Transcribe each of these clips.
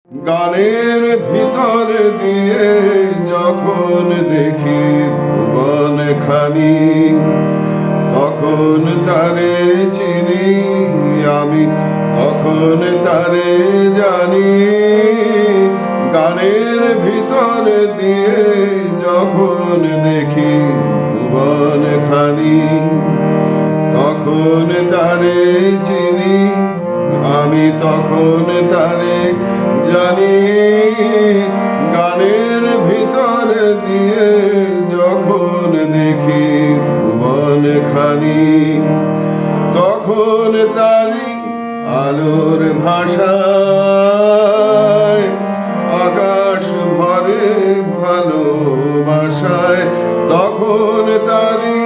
গানের ভিতর দিয়ে যখন দেখি ভুবন খানি, তখন তারে চিনি আমি, তখন তারে জানি। গানের ভিতর দিয়ে যখন দেখি ভুবন খানি, তখন তারে চিনি আমি, তখন তারে জানি। গানের ভিতর দিয়ে যখন দেখি ভুবন খানি, তখন তারি আলোর ভাষায় আকাশ ভরে ভালোবাসায়, তখন তারি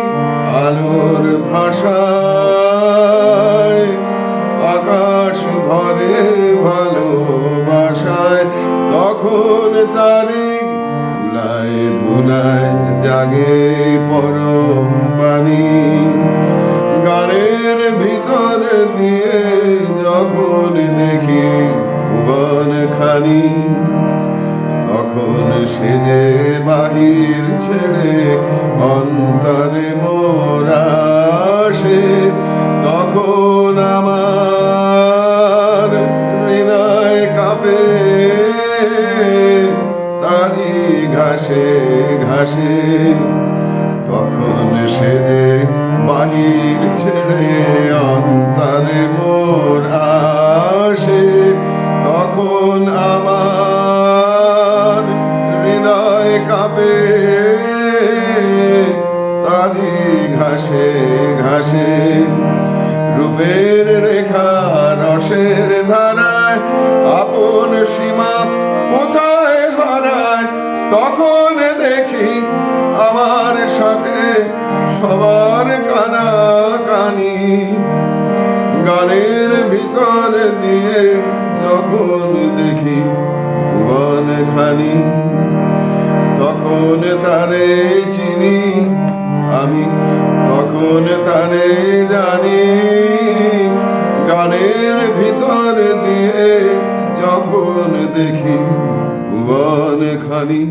আলোর ভাষায় আকাশ ভরে ভালোবাসায়, তখন তারি ধুলায় ধুলায় জাগে পরম বাণী। গানের ভিতর দিয়ে যখন দেখি ভুবন খানি, তখন সে যে বাহির ছেড়ে অন্তরে মোরা আসে, তখন আমার হৃদয় কাঁপে তারি ঘাসে ঘাসে। তখন সে যে বাহির ছেড়ে অন্তরে মোর আসে, তখন আমার হৃদয় কাঁপে তারি ঘাসে ঘাসে। রূপের রেখা রসের ধারায় আপন সীমা কোথায় হারায়, তখন দেখি আমার সাথে সবার কানাকানি। গানের ভিতর দিয়ে যখন দেখি ভুবন খানি, তখন তারে চিনি আমি, তখন তারে জানি। গানের ভিতর দিয়ে যখন দেখি ভুবন খানি।